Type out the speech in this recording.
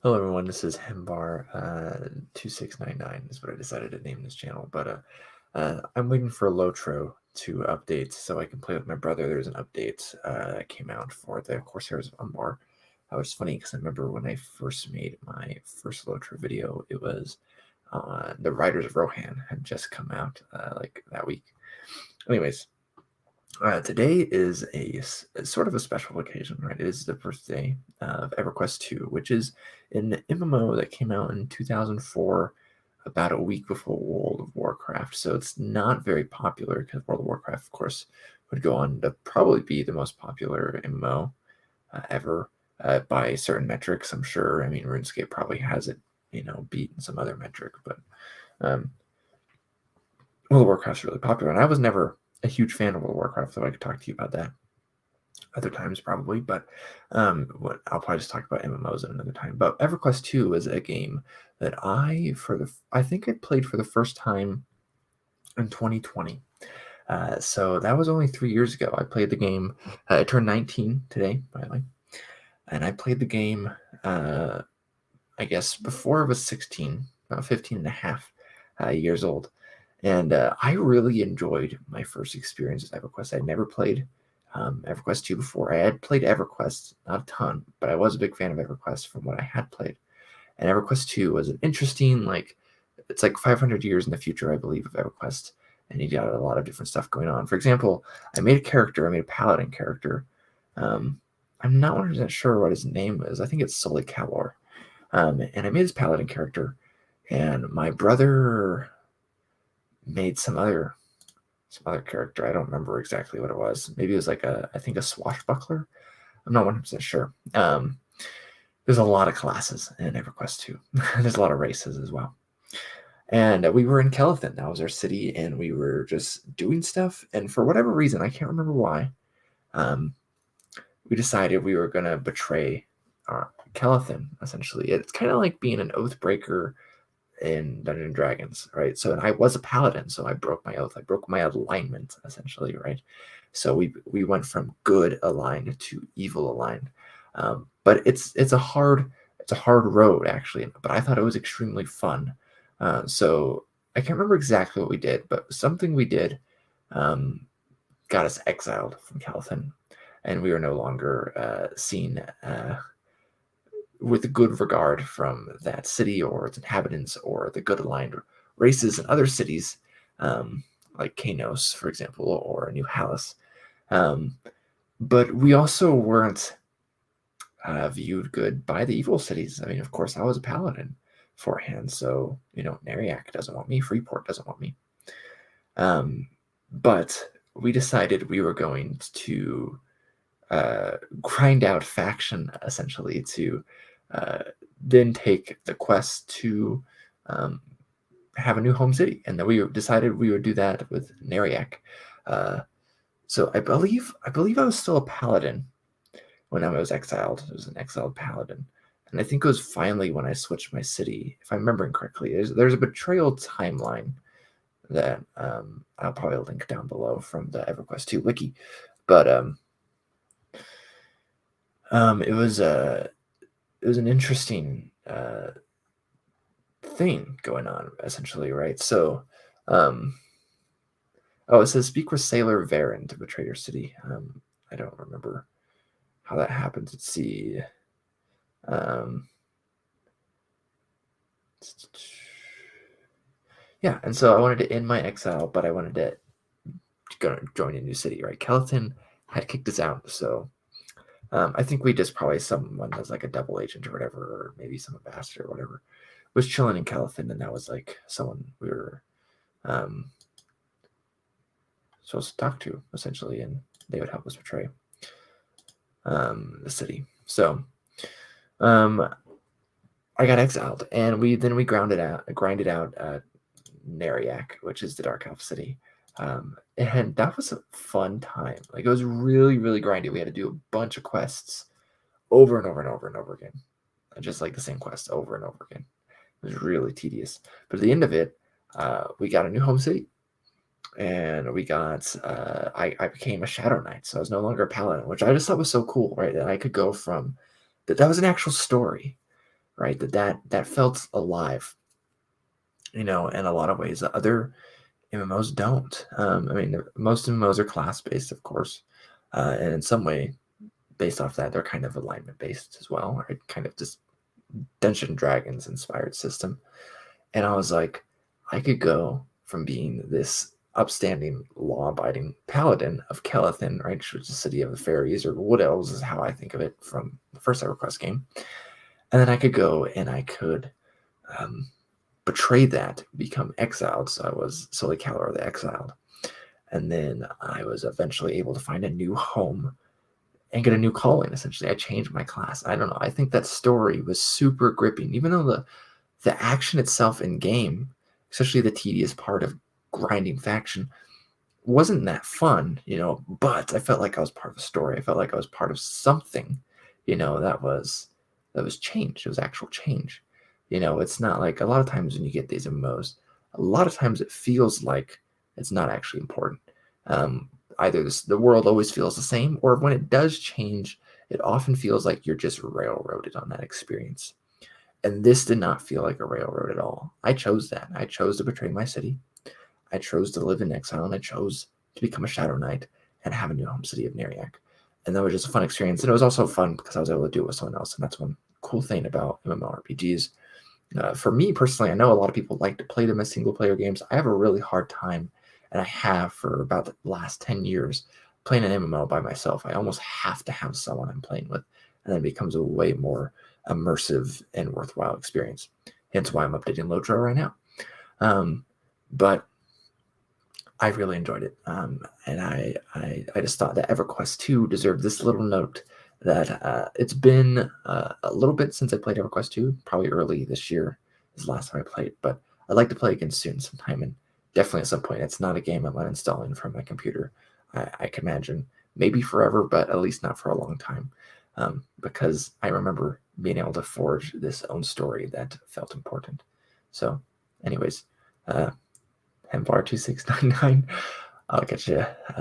Hello everyone, this is Hembar 2699 is what I decided to name this channel, but I'm waiting for Lotro to update so I can play with my brother. There's an update that came out for the Corsairs of Umbar. Which is funny because I remember when I first made my first Lotro video, it was the Riders of Rohan had just come out like that week. Anyways, today is a sort of a special occasion, right? It is the birthday of EverQuest 2, which is an MMO that came out in 2004, about a week before World of Warcraft. So it's not very popular because World of Warcraft, of course, would go on to probably be the most popular MMO ever by certain metrics, I'm sure. I mean, RuneScape probably has it, beaten some other metric, but um, World of Warcraft's really popular. And I was never a huge fan of World of Warcraft, so I could talk to you about that other times probably, but I'll probably just talk about MMOs at another time. But EverQuest 2 is a game that I think I played for the first time in 2020. So that was only 3 years ago. I played the game. I turned 19 today, by the way, and I played the game. I guess before I was 16, about 15 and a half years old. And I really enjoyed my first experience with EverQuest. I'd never played EverQuest 2 before. I had played EverQuest, not a ton, but I was a big fan of EverQuest from what I had played. And EverQuest 2 was an interesting, it's like 500 years in the future, I believe, of EverQuest. And you got a lot of different stuff going on. For example, I made a paladin character. I'm not 100% sure what his name is. I think it's Sully Calor. And I made this paladin character, and my brother made some other character. I don't remember exactly what it was. Maybe it was I think a swashbuckler. I'm not 100% sure. There's a lot of classes in EverQuest 2. There's a lot of races as well. And we were in Kelethin. That was our city, and we were just doing stuff. And for whatever reason, I can't remember why, we decided we were going to betray our Kelethin, essentially. It's kind of like being an Oathbreaker in Dungeons and Dragons, right? So, and I was a paladin, so I broke my oath. I broke my alignment, essentially, right? So we went from good aligned to evil aligned. But it's a hard road actually. But I thought it was extremely fun. So I can't remember exactly what we did, but something we did got us exiled from Kelethin, and we were no longer seen with good regard from that city or its inhabitants or the good aligned races in other cities, like Kanos, for example, or New Hallis. But we also weren't viewed good by the evil cities. I mean, of course, I was a paladin beforehand, so, Neriak doesn't want me, Freeport doesn't want me. But we decided we were going to grind out faction, essentially, to then take the quest to have a new home city. And then we decided we would do that with Neriak. So I believe I was still a paladin when I was exiled. It was an exiled paladin. And I think it was finally when I switched my city, if I'm remembering correctly. There's a betrayal timeline that I'll probably link down below from the EverQuest 2 wiki. But it was an interesting thing going on, essentially, right? So, it says speak with Sailor Varen to betray your city. I don't remember how that happens. Let's see. Yeah, and so I wanted to end my exile, but I wanted to go join a new city, right? Kelethin had kicked us out, so I think we just probably someone that's like a double agent or whatever, or maybe some ambassador or whatever, was chilling in Kelethin, and that was like someone we were supposed to talk to, essentially, and they would help us betray the city. So I got exiled, and we grinded out Neriak, which is the Dark Elf city. And that was a fun time. Like, it was really, really grindy. We had to do a bunch of quests over and over and over and over again. Just like the same quest over and over again. It was really tedious. But at the end of it, we got a new home city. And we got, I became a Shadow Knight. So I was no longer a paladin, which I just thought was so cool, right? That I could go from, that was an actual story, right? That felt alive, in a lot of ways that other MMOs don't. I mean, most MMOs are class based, of course, and in some way, based off that, they're kind of alignment based as well, right? Kind of just Dungeons and Dragons inspired system. And I was like, I could go from being this upstanding, law-abiding paladin of Kelethin, right, which is the city of the fairies, or Wood Elves is how I think of it from the first EverQuest game. And then I could go and I could um, betray that, become exiled. So I was Sully Calor the Exiled. And then I was eventually able to find a new home and get a new calling. Essentially, I changed my class. I don't know. I think that story was super gripping, even though the action itself in game, especially the tedious part of grinding faction, wasn't that fun, but I felt like I was part of a story. I felt like I was part of something, that was change. It was actual change. It's not like a lot of times when you get these MMOs, a lot of times it feels like it's not actually important. Um, Either the world always feels the same, or when it does change, it often feels like you're just railroaded on that experience. And this did not feel like a railroad at all. I chose that. I chose to betray my city. I chose to live in exile, and I chose to become a Shadow Knight and have a new home city of Neriak. And that was just a fun experience. And it was also fun because I was able to do it with someone else. And that's one cool thing about MMORPGs. For me personally, I know a lot of people like to play them as single player games. I have a really hard time, and I have for about the last 10 years, playing an MMO by myself. I almost have to have someone I'm playing with, and then it becomes a way more immersive and worthwhile experience. Hence why I'm updating Lotro right now. But I really enjoyed it. And I just thought that EverQuest 2 deserved this little note that it's been a little bit since I played EverQuest 2, probably early this year is the last time I played, but I'd like to play again soon sometime, and definitely at some point. It's not a game I'm uninstalling from my computer. I can imagine maybe forever, but at least not for a long time, because I remember being able to forge this own story that felt important. So anyways, Hembar 2699. I'll catch you